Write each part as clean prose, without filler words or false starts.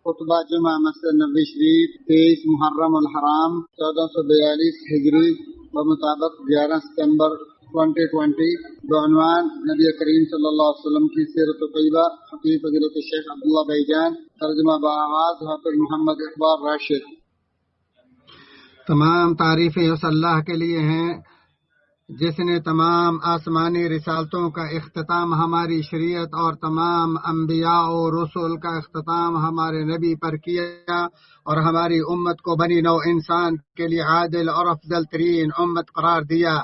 خطبہ جمعہ مسجد نبوی شریف 23 محرم الحرام 1442 ہجری بمطابق 11 ستمبر 2020 بعنوان نبی کریم صلی اللہ علیہ وسلم کی سیرت طیبہ خطیب فضیلت الشیخ عبداللہ بھائی جان، ترجمہ بآواز حافظ محمد اقبال راشد۔ تمام تعریفیں اس اللہ کے لیے ہیں جس نے تمام آسمانی رسالتوں کا اختتام ہماری شریعت اور تمام انبیاء و رسول کا اختتام ہمارے نبی پر کیا اور ہماری امت کو بنی نوع انسان کے لیے عادل اور افضل ترین امت قرار دیا۔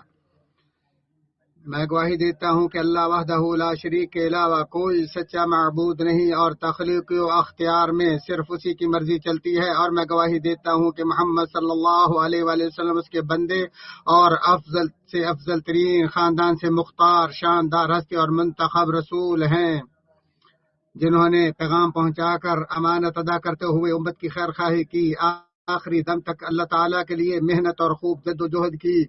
میں گواہی دیتا ہوں کہ اللہ وحدہ لا شریک کے علاوہ کوئی سچا معبود نہیں اور تخلیق و اختیار میں صرف اسی کی مرضی چلتی ہے، اور میں گواہی دیتا ہوں کہ محمد صلی اللہ علیہ وآلہ وسلم اس کے بندے اور افضل سے افضل ترین خاندان سے مختار شاندار ہستی اور منتخب رسول ہیں، جنہوں نے پیغام پہنچا کر امانت ادا کرتے ہوئے امت کی خیر خواہی کی، آخری دم تک اللہ تعالیٰ کے لیے محنت اور خوب جد و جہد کی۔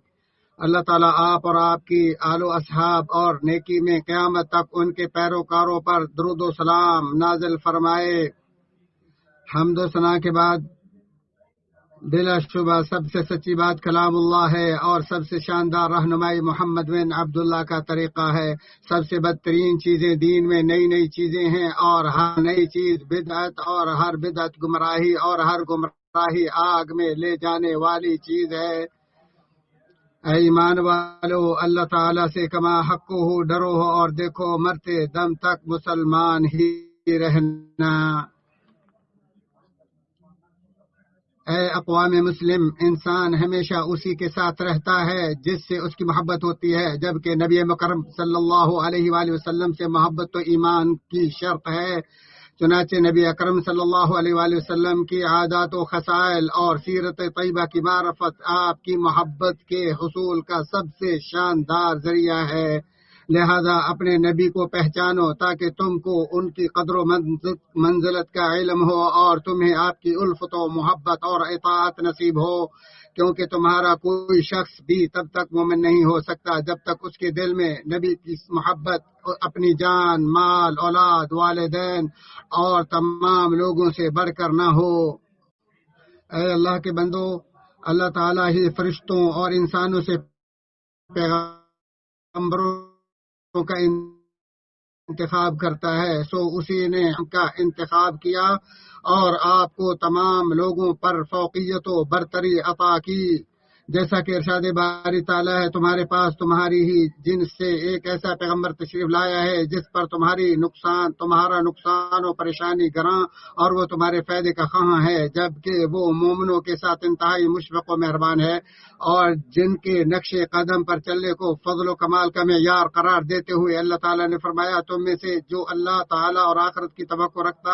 اللہ تعالیٰ آپ اور آپ کی آل و اصحاب اور نیکی میں قیامت تک ان کے پیروکاروں پر درود و سلام نازل فرمائے۔ حمد و ثنا کے بعد بلا شبہ سب سے سچی بات کلام اللہ ہے اور سب سے شاندار رہنمائی محمد بن عبداللہ کا طریقہ ہے۔ سب سے بدترین چیزیں دین میں نئی نئی چیزیں ہیں، اور ہر نئی چیز بدعت، اور ہر بدعت گمراہی، اور ہر گمراہی آگ میں لے جانے والی چیز ہے۔ اے ایمان والو، اللہ تعالیٰ سے کما حق ہو ڈرو ہو اور دیکھو مرتے دم تک مسلمان ہی رہنا۔ اے اقوام مسلم، انسان ہمیشہ اسی کے ساتھ رہتا ہے جس سے اس کی محبت ہوتی ہے، جبکہ نبی مکرم صلی اللہ علیہ وآلہ وسلم سے محبت تو ایمان کی شرط ہے۔ چنانچہ نبی اکرم صلی اللہ علیہ وآلہ وسلم کی عادات و خصائل اور سیرت طیبہ کی معرفت آپ کی محبت کے حصول کا سب سے شاندار ذریعہ ہے۔ لہذا اپنے نبی کو پہچانو تاکہ تم کو ان کی قدر و منزلت کا علم ہو اور تمہیں آپ کی الفت و محبت اور اطاعت نصیب ہو، کیونکہ تمہارا کوئی شخص بھی تب تک مومن نہیں ہو سکتا جب تک اس کے دل میں نبی کی محبت اپنی جان، مال، اولاد، والدین اور تمام لوگوں سے بڑھ کر نہ ہو۔ اے اللہ کے بندو، اللہ تعالیٰ ہی فرشتوں اور انسانوں سے پیغمبروں کا انتخاب کرتا ہے، سو اسی نے ان کا انتخاب کیا اور آپ کو تمام لوگوں پر فوقیت و برتری عطا کی، جیسا کہ ارشاد باری تعالیٰ ہے، تمہارے پاس تمہاری ہی جنس سے ایک ایسا پیغمبر تشریف لایا ہے جس پر تمہارا نقصان و پریشانی گراں اور وہ تمہارے فائدے کا خواہاں ہے، جبکہ وہ مومنوں کے ساتھ انتہائی مشفق و مہربان ہے، اور جن کے نقش قدم پر چلنے کو فضل و کمال کا معیار قرار دیتے ہوئے اللہ تعالیٰ نے فرمایا، تم میں سے جو اللہ تعالیٰ اور آخرت کی توقع رکھتا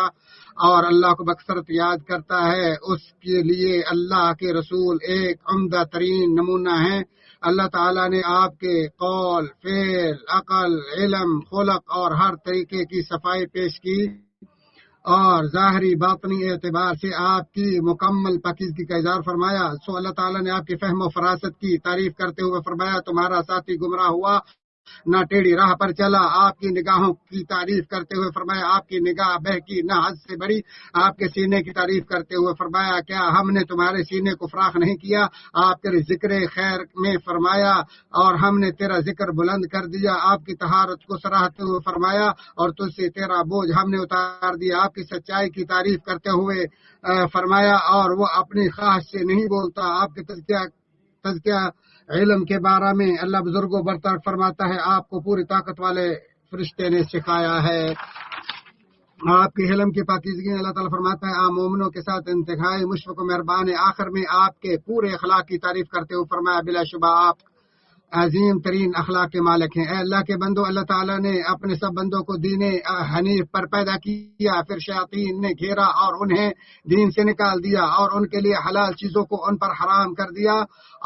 اور اللہ کو بکثرت یاد کرتا ہے، اس کے لیے اللہ کے رسول ایک عمدہ ترین نمونہ ہیں۔ اللہ تعالیٰ نے آپ کے قول، فعل، عقل، علم، خلق اور ہر طریقے کی صفائی پیش کی اور ظاہری باطنی اعتبار سے آپ کی مکمل پاکیزگی کا اظہار فرمایا۔ سو اللہ تعالیٰ نے آپ کی فہم و فراست کی تعریف کرتے ہوئے فرمایا، تمہارا ساتھی گمراہ ہوا نہ ٹیڑھی راہ پر چلا۔ آپ کی نگاہوں کی تعریف کرتے ہوئے فرمایا، آپ کی نگاہ بہکی نہ حد سے بڑی۔ آپ کے سینے کی تعریف کرتے ہوئے فرمایا، کیا ہم نے تمہارے سینے کو فراخ نہیں کیا؟ آپ کے ذکر خیر میں فرمایا، اور ہم نے تیرا ذکر بلند کر دیا۔ آپ کی طہارت کو سراہتے ہوئے فرمایا، اور تجھ سے تیرا بوجھ ہم نے اتار دیا۔ آپ کی سچائی کی تعریف کرتے ہوئے فرمایا، اور وہ اپنی خواہش سے نہیں بولتا۔ آپ کے تزکیہ علم کے بارے میں اللہ بزرگوں برتر فرماتا ہے، آپ کو پوری طاقت والے فرشتے نے سکھایا ہے۔ آپ کی علم کی پاکیزگی اللہ تعالیٰ فرماتا ہے، آپ مومنوں کے ساتھ انتہائی مشفق و مہربان ہے۔ آخر میں آپ کے پورے اخلاق کی تعریف کرتے ہوئے فرمایا، بلا شبہ آپ عظیم ترین اخلاق کے مالک ہیں۔ اے اللہ کے بندو، اللہ تعالیٰ نے اپنے سب بندوں کو دین حنیف پر پیدا کیا، پھر شیاطین نے گھیرا اور انہیں دین سے نکال دیا اور ان کے لیے حلال چیزوں کو ان پر حرام کر دیا،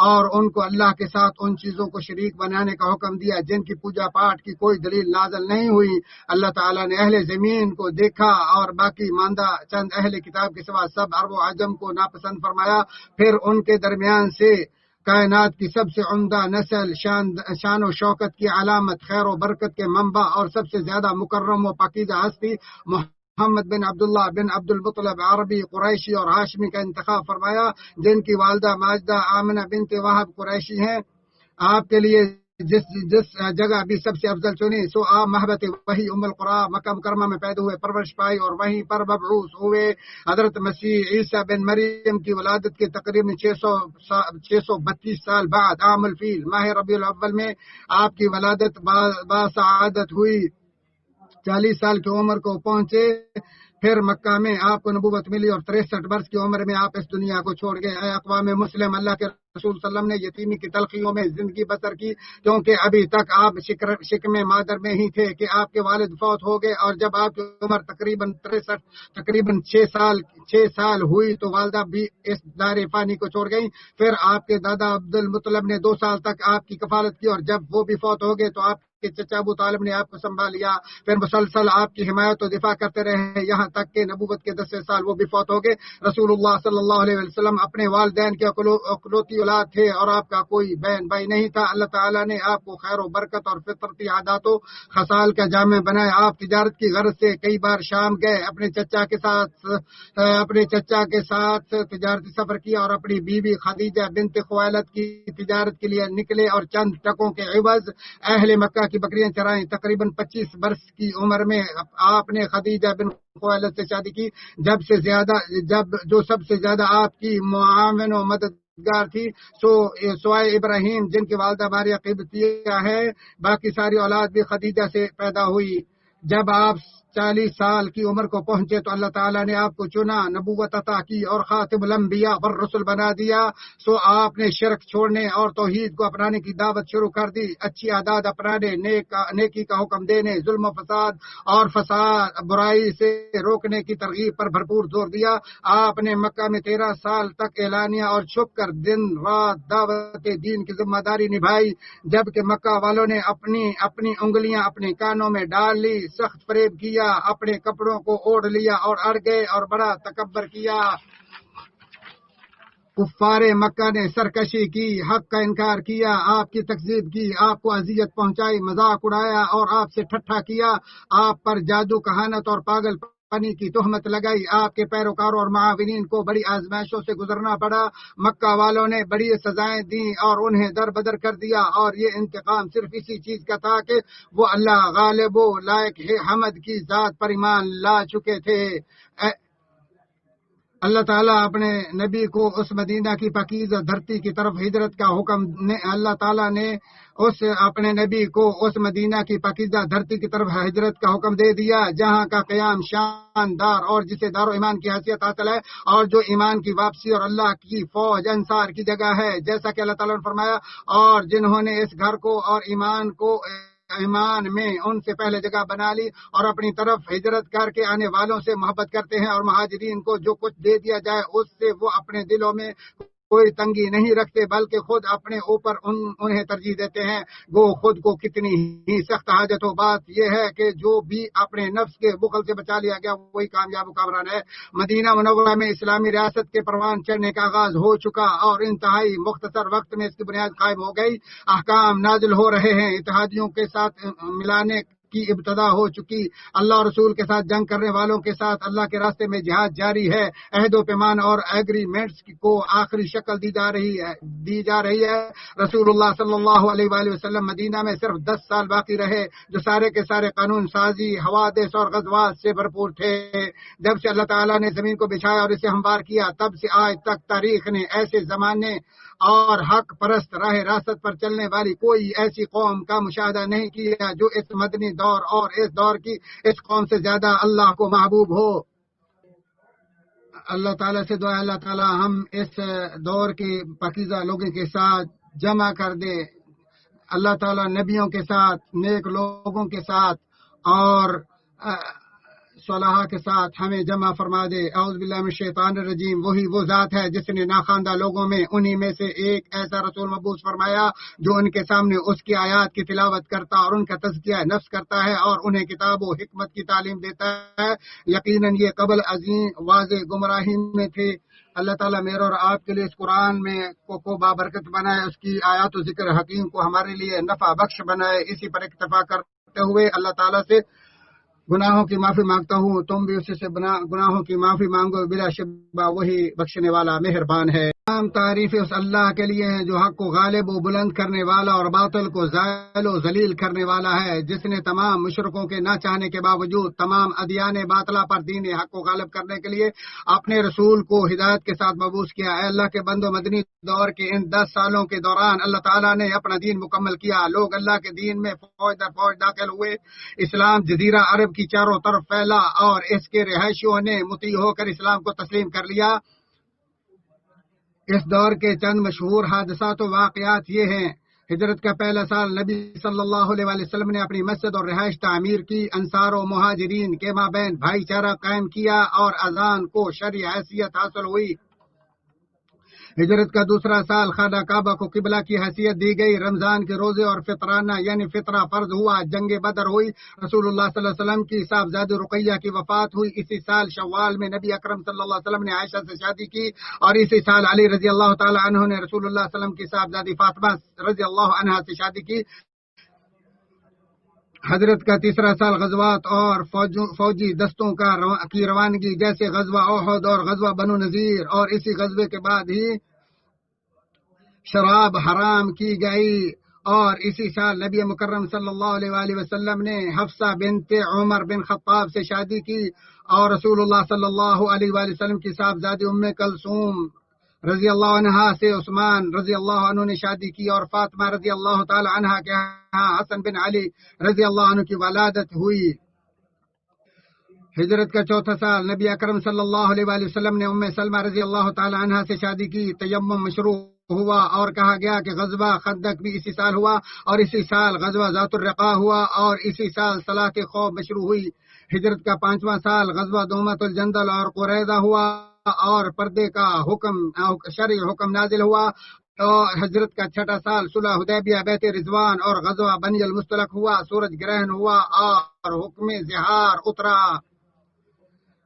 اور ان کو اللہ کے ساتھ ان چیزوں کو شریک بنانے کا حکم دیا جن کی پوجا پاٹ کی کوئی دلیل نازل نہیں ہوئی۔ اللہ تعالیٰ نے اہل زمین کو دیکھا اور باقی ماندہ چند اہل کتاب کے سوا سب عرب و عجم کو ناپسند فرمایا، پھر ان کے درمیان سے کائنات کی سب سے عمدہ نسل، شان و شوکت کی علامت، خیر و برکت کے منبع اور سب سے زیادہ مکرم و پاکیزہ ہستی محمد بن عبداللہ بن عبد المطلب عربی قریشی اور ہاشمی کا انتخاب فرمایا، جن کی والدہ ماجدہ آمنہ بنت وہب قریشی ہیں۔ آپ کے لیے جس جگہ بھی سب سے افضل چنی سو آپ محبت وہی ام القرا مکہ مکرمہ میں پیدا ہوئے، پرورش پائی اور وہیں پر مبعوث ہوئے۔ حضرت مسیح عیسیٰ بن مریم کی ولادت کے تقریباً 632 سال بعد عام الفیل ماہ ربیع الاول میں آپ کی ولادت باسعادت ہوئی۔ 40 سال کی عمر کو پہنچے پھر مکہ میں آپ کو نبوت ملی اور 63 برس کی عمر میں آپ اس دنیا کو چھوڑ گئے۔ اے اقوام مسلم، اللہ کے رسول صلی اللہ علیہ وسلم نے یتیمی کی تلخیوں میں زندگی بسر کی، کیونکہ ابھی تک آپ شکم مادر میں ہی تھے کہ آپ کے والد فوت ہو گئے، اور جب آپ کی عمر تقریباً 6 سال ہوئی تو والدہ بھی اس دار فانی کو چھوڑ گئی۔ پھر آپ کے دادا عبد المطلب نے 2 سال تک آپ کی کفالت کی، اور جب وہ بھی فوت ہو گئے تو آپ کے چچا ابو طالب نے آپ کو سنبھال لیا۔ پھر مسلسل آپ کی حمایت و دفاع کرتے رہے، یہاں تک کہ نبوت کے 10 سال وہ بھی فوت ہو گئے۔ رسول اللہ صلی اللہ علیہ وسلم اپنے والدین کے اکلوتی اولاد تھے اور آپ کا کوئی بہن بھائی نہیں تھا۔ اللہ تعالیٰ نے آپ کو خیر و برکت اور فطرتی عادات و خصال کا جامع بنایا۔ آپ تجارت کی غرض سے کئی بار شام گئے، اپنے چچا کے ساتھ تجارتی سفر کیا اور اپنی بیوی خدیجہ بنت خویلد کی تجارت کے لیے نکلے اور چند ٹکوں کے عوض اہل مکہ کی بکریاں چرائیں۔ تقریباً 25 برس کی عمر میں آپ نے خدیجہ بن خویلد سے شادی کی، جو سب سے زیادہ آپ کی معاون و مددگار تھی، سوائے ابراہیم جن کی والدہ ماریہ قبطیہ ہے۔ باقی ساری اولاد بھی خدیجہ سے پیدا ہوئی۔ جب آپ 40 سال کی عمر کو پہنچے تو اللہ تعالیٰ نے آپ کو چنا، نبوت عطا کی اور خاتم الانبیاء والرسل بنا دیا۔ سو آپ نے شرک چھوڑنے اور توحید کو اپنانے کی دعوت شروع کر دی، اچھی عادات اپنانے، نیکی کا حکم دینے، ظلم و فساد اور برائی سے روکنے کی ترغیب پر بھرپور زور دیا۔ آپ نے مکہ میں 13 سال تک اعلانیہ اور چھپ کر دن رات دعوت دین کی ذمہ داری نبھائی، جبکہ مکہ والوں نے اپنی انگلیاں اپنے کانوں میں ڈال لی، سخت فریب کیا، اپنے کپڑوں کو اوڑھ لیا اور اڑ گئے اور بڑا تکبر کیا۔ کفار مکہ نے سرکشی کی، حق کا انکار کیا، آپ کی تکذیب کی، آپ کو اذیت پہنچائی، مذاق اڑایا اور آپ سے ٹھٹھا کیا، آپ پر جادو کہانت اور پاگل پنی کی تہمت لگائی۔ آپ کے پیروکاروں اور معاونین کو بڑی آزمائشوں سے گزرنا پڑا۔ مکہ والوں نے بڑی سزائیں دیں اور انہیں در بدر کر دیا، اور یہ انتقام صرف اسی چیز کا تھا کہ وہ اللہ غالب و لائق حمد کی ذات پر ایمان لا چکے تھے۔ اللہ تعالیٰ اپنے نبی کو اس مدینہ کی پاکیزہ دھرتی کی طرف ہجرت کا حکم اللہ تعالیٰ نے اپنے نبی کو اس مدینہ کی پاکیزہ دھرتی کی طرف ہجرت کا حکم دے دیا، جہاں کا قیام شاندار اور جسے دار و ایمان کی حیثیت حاصل ہے، اور جو ایمان کی واپسی اور اللہ کی فوج انصار کی جگہ ہے، جیسا کہ اللہ تعالیٰ نے فرمایا، اور جنہوں نے اس گھر کو اور ایمان میں ان سے پہلے جگہ بنا لی اور اپنی طرف ہجرت کر کے آنے والوں سے محبت کرتے ہیں، اور مہاجرین کو جو کچھ دے دیا جائے اس سے وہ اپنے دلوں میں کوئی تنگی نہیں رکھتے، بلکہ خود اپنے اوپر انہیں ترجیح دیتے ہیں، وہ خود کو کتنی ہی سخت حاجت ہو۔ بات یہ ہے کہ جو بھی اپنے نفس کے بخل سے بچا لیا گیا وہی کامیاب و کامران ہے۔ مدینہ منورہ میں اسلامی ریاست کے پروان چڑھنے کا آغاز ہو چکا اور انتہائی مختصر وقت میں اس کی بنیاد قائم ہو گئی۔ احکام نازل ہو رہے ہیں، اتحادیوں کے ساتھ ملانے کی ابتدا ہو چکی، اللہ اور رسول کے ساتھ جنگ کرنے والوں کے ساتھ اللہ کے راستے میں جہاد جاری ہے، عہد و پیمان اور ایگریمنٹس کو آخری شکل دی جا رہی ہے۔ رسول اللہ صلی اللہ علیہ وآلہ وسلم مدینہ میں صرف 10 سال باقی رہے، جو سارے کے سارے قانون سازی، حوادث اور غزوات سے بھرپور تھے۔ جب سے اللہ تعالیٰ نے زمین کو بچھایا اور اسے ہموار کیا، تب سے آج تک تاریخ نے ایسے زمانے اور حق پرست راہ راست پر چلنے والی کوئی ایسی قوم کا مشاہدہ نہیں کیا جو اس مدنی دور اور اس دور کی اس قوم سے زیادہ اللہ کو محبوب ہو۔ اللہ تعالیٰ سے دعا ہے اللہ تعالیٰ ہم اس دور کے پاکیزہ لوگوں کے ساتھ جمع کر دے، اللہ تعالیٰ نبیوں کے ساتھ، نیک لوگوں کے ساتھ اور صلاح کے ساتھ ہمیں جمع فرما دے۔ اعوذ باللہ من الشیطان الرجیم۔ وہی وہ ذات ہے جس نے ناخواندہ لوگوں میں انہی میں سے ایک ایسا رسول مبعوث فرمایا جو ان کے سامنے اس کی آیات کی تلاوت کرتا اور ان کا تزکیہ نفس کرتا ہے اور انہیں کتاب و حکمت کی تعلیم دیتا ہے۔ یقیناً یہ قبل عظیم واضح گمراہی میں تھے۔ اللہ تعالیٰ میرے اور آپ کے لیے اس قرآن میں کو بابرکت بنائے، اس کی آیات و ذکر حکیم کو ہمارے لیے نفع بخش بنائے۔ اسی پر اکتفا کرتے ہوئے اللہ تعالیٰ سے گناہوں کی معافی مانگتا ہوں، تم بھی اسی سے گناہوں کی معافی مانگو، بلا شبہ وہی بخشنے والا مہربان ہے۔ تمام تعریفیں اس اللہ کے لیے ہیں جو حق کو غالب و بلند کرنے والا اور باطل کو زائل و ذلیل کرنے والا ہے، جس نے تمام مشرکوں کے نہ چاہنے کے باوجود تمام ادیان باطلہ پر دین حق کو غالب کرنے کے لیے اپنے رسول کو ہدایت کے ساتھ مبعوث کیا۔ اے اللہ کے بندو، مدنی دور کے ان 10 سالوں کے دوران اللہ تعالیٰ نے اپنا دین مکمل کیا، لوگ اللہ کے دین میں فوج در فوج داخل ہوئے، اسلام جزیرہ عرب کی چاروں طرف پھیلا اور اس کے رہائشیوں نے مطیع ہو کر اسلام کو تسلیم کر لیا۔ اس دور کے چند مشہور حادثات و واقعات یہ ہیں: ہجرت کا پہلا سال، نبی صلی اللہ علیہ وسلم نے اپنی مسجد اور رہائش تعمیر کی، انصار و مہاجرین کے مابین بھائی چارہ قائم کیا اور اذان کو شرعی حیثیت حاصل ہوئی۔ ہجرت کا دوسرا سال، خانہ کعبہ کو قبلہ کی حیثیت دی گئی، رمضان کے روزے اور فطرانہ یعنی فطرہ فرض ہوا، جنگ بدر ہوئی، رسول اللہ صلی اللہ علیہ وسلم کی صاحبزادی رقیہ کی وفات ہوئی۔ اسی سال شوال میں نبی اکرم صلی اللہ علیہ وسلم نے عائشہ سے شادی کی، اور اسی سال علی رضی اللہ تعالی عنہ نے رسول اللہ صلی اللہ علیہ وسلم کی صاحبزادی فاطمہ رضی اللہ عنہا سے شادی کی۔ حضرت کا تیسرا سال، غزوات اور فوجی دستوں کی روانگی، جیسے غزوہ احد اور غزوہ بنو نذیر، اور اسی غزوے کے بعد ہی شراب حرام کی گئی، اور اسی سال نبی مکرم صلی اللہ علیہ وآلہ وسلم نے حفصہ بنت عمر بن خطاب سے شادی کی، اور رسول اللہ صلی اللہ علیہ وآلہ وسلم کی صاحبزادی ام کلثوم رضی اللہ عنہا سے عثمان رضی اللہ عنہ نے شادی کی، اور فاطمہ رضی اللہ تعالی عنہا کے ہاں حسن بن علی رضی اللہ عنہ کی ولادت ہوئی۔ ہجرت کا چوتھا سال، نبی اکرم صلی اللہ علیہ وآلہ وسلم نے ام سلمہ رضی اللہ تعالی عنہا سے شادی کی، تیمم مشروع ہوا، اور کہا گیا کہ غزوہ خندق بھی اسی سال ہوا، اور اسی سال غزوہ ذات الرقاع ہوا، اور اسی سال صلاۃ خوف مشروع ہوئی۔ ہجرت کا پانچواں سال، غزوہ دومۃ الجندل اور قریظہ ہوا، اور پردے کا شرعی حکم نازل ہوا۔ اور ہجرت کا چھٹا سال، صلح حدیبیہ، بیعت رضوان اور غزوہ بنی المصطلق ہوا، سورج گرہن ہوا اور حکم زہار اترا۔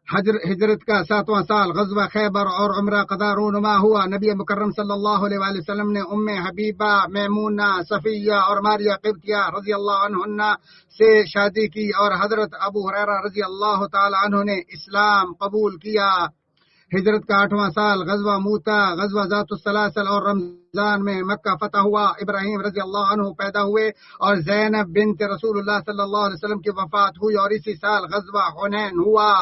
ہجرت کا ساتواں سال، غزوہ خیبر اور عمرہ قضا رونما ہوا، نبی مکرم صلی اللہ علیہ وآلہ وسلم نے ام حبیبہ، میمونہ، صفیہ اور ماریہ قبطیہ رضی اللہ عنہن سے شادی کی، اور حضرت ابو ہریرہ رضی اللہ تعالی عنہ نے اسلام قبول کیا۔ ہجرت کا آٹھواں سال، غزوہ موتا، غزوہ ذات السلاسل اور رمضان میں مکہ فتح ہوا، ابراہیم رضی اللہ عنہ پیدا ہوئے، اور زینب بنت رسول اللہ صلی اللہ علیہ وسلم کی وفات ہوئی، اور اسی سال غزوہ حنین ہوا۔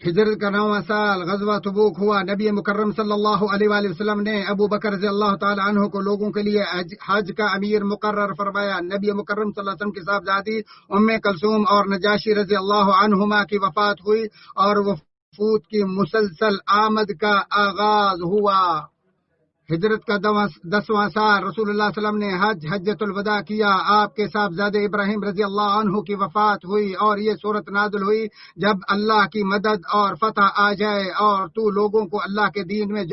ہجرت کا 9واں سال، غزوہ تبوک ہوا، نبی مکرم صلی اللہ علیہ وآلہ وسلم نے ابو بکر رضی اللہ تعالی عنہ کو لوگوں کے لیے حج کا امیر مقرر فرمایا۔ نبی مکرم صلی اللہ علیہ وسلم کی صاحبزادی ام کلثوم اور نجاشی رضی اللہ عنہما کی وفات ہوئی، اور وفود کی مسلسل آمد کا آغاز ہوا۔ ہجرت کا 10واں سال، رسول اللہ صلی اللہ علیہ وسلم نے حجۃ الوداع کیا، آپ کے صاحبزادے ابراہیم رضی اللہ عنہ کی وفات ہوئی، اور یہ صورت نازل ہوئی: جب اللہ کی مدد اور فتح آ جائے اور تو لوگوں کو اللہ کے دین میں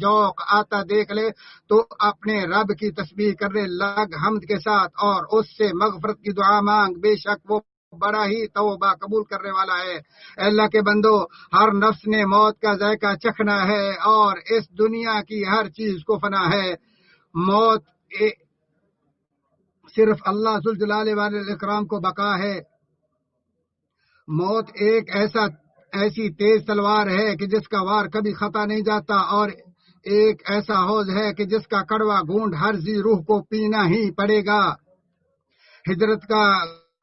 جوق آتا دیکھ لے تو اپنے رب کی تسبیح کرنے لگ حمد کے ساتھ، اور اس سے مغفرت کی دعا مانگ، بے شک وہ بڑا ہی توبہ قبول کرنے والا ہے۔ اے اللہ کے بندو، ہر نفس نے موت کا ذائقہ چکھنا ہے، اور اس دنیا کی ہر چیز کو فنا ہے۔ موت صرف اللہ ذوالجلال والاکرام کو بقا ہے۔ موت ایک ایسی تیز تلوار ہے کہ جس کا وار کبھی خطا نہیں جاتا، اور ایک ایسا حوض ہے کہ جس کا کڑوا گھونٹ ہر ذی روح کو پینا ہی پڑے گا۔ ہجرت کا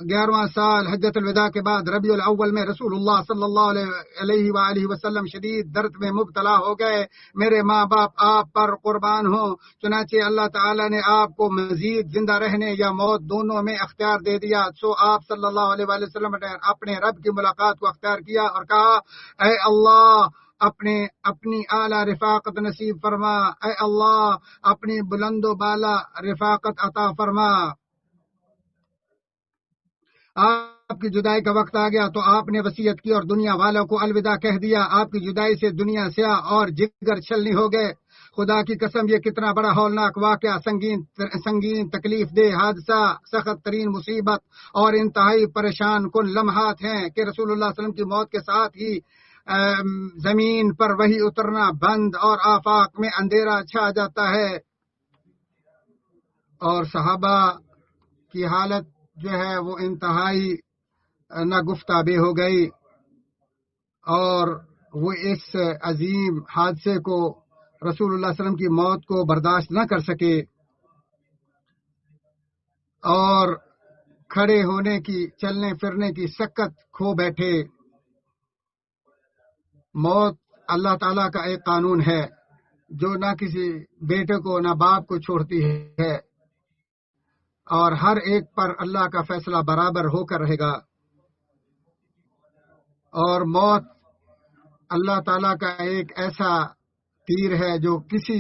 11واں سال، حجۃ الوداع کے بعد ربیع الاول میں رسول اللہ صلی اللہ علیہ وآلہ وسلم شدید درد میں مبتلا ہو گئے۔ میرے ماں باپ آپ پر قربان ہوں، چنانچہ اللہ تعالیٰ نے آپ کو مزید زندہ رہنے یا موت دونوں میں اختیار دے دیا، سو آپ صلی اللہ علیہ وآلہ وسلم نے اپنے رب کی ملاقات کو اختیار کیا اور کہا: اے اللہ، اپنی اعلیٰ رفاقت نصیب فرما، اے اللہ اپنی بلند و بالا رفاقت عطا فرما۔ آپ کی جدائی کا وقت آ گیا تو آپ نے وصیت کی اور دنیا والوں کو الوداع کہہ دیا۔ آپ کی جدائی سے دنیا سیاہ اور جگر چھلنی ہو گئے۔ خدا کی قسم، یہ کتنا بڑا ہولناک واقعہ، سنگین تکلیف دہ حادثہ، سخت ترین مصیبت اور انتہائی پریشان کن لمحات ہیں کہ رسول اللہ صلی اللہ علیہ وسلم کی موت کے ساتھ ہی زمین پر وہی اترنا بند اور آفاق میں اندھیرا چھا جاتا ہے، اور صحابہ کی حالت جو ہے وہ انتہائی ناگفتابی ہو گئی اور وہ اس عظیم حادثے کو رسول اللہ صلی اللہ علیہ وسلم کی موت کو برداشت نہ کر سکے اور کھڑے ہونے کی چلنے پھرنے کی سکت کھو بیٹھے۔ موت اللہ تعالیٰ کا ایک قانون ہے جو نہ کسی بیٹے کو نہ باپ کو چھوڑتی ہے اور ہر ایک پر اللہ کا فیصلہ برابر ہو کر رہے گا، اور موت اللہ تعالیٰ کا ایک ایسا تیر ہے جو کسی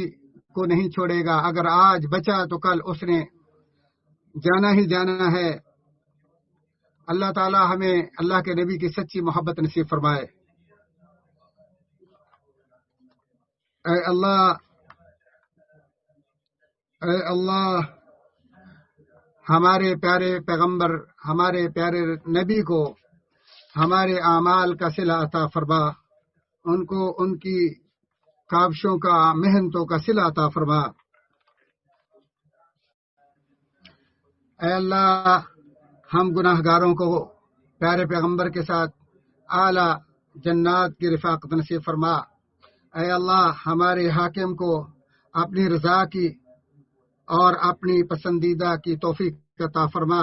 کو نہیں چھوڑے گا۔ اگر آج بچا تو کل اس نے جانا ہی جانا ہے۔ اللہ تعالیٰ ہمیں اللہ کے نبی کی سچی محبت نصیب فرمائے۔ اے اللہ ہمارے پیارے پیغمبر، ہمارے پیارے نبی کو ہمارے اعمال کا صلہ عطا فرما، ان کو ان کی کاوشوں کا، محنتوں کا صلہ عطا فرما۔ اے اللہ ہم گناہ گاروں کو پیارے پیغمبر کے ساتھ اعلیٰ جنات کی رفاقت نصیب فرما۔ اے اللہ ہمارے حاکم کو اپنی رضا کی اور اپنی پسندیدہ کی توفیق عطا فرما۔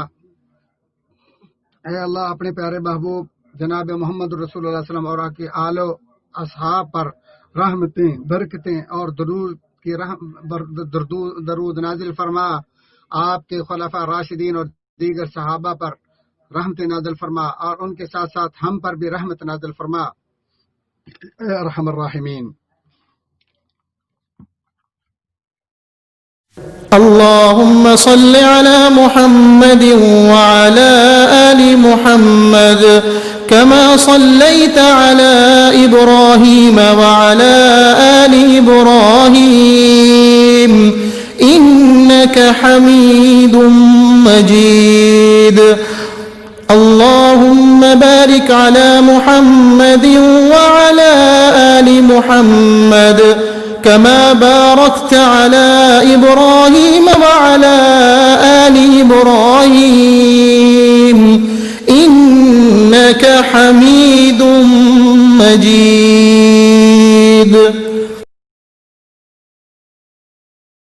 اے اللہ اپنے پیارے محبوب جناب محمد رسول اللہ صلی اللہ علیہ وسلم اور آپ کے آل و اصحاب پر رحمتیں، برکتیں اور درود نازل فرما۔ آپ کے خلفاء راشدین اور دیگر صحابہ پر رحمت نازل فرما اور ان کے ساتھ ساتھ ہم پر بھی رحمت نازل فرما، اے ارحم الراحمین۔ اللهم صل على محمد وعلى آل محمد كما صليت على إبراهيم وعلى آل إبراهيم إنك حميد مجيد۔ اللهم بارك على محمد وعلى آل محمد كما باركت على إبراهيم وعلى آل إبراهيم إنك حميد مجيد۔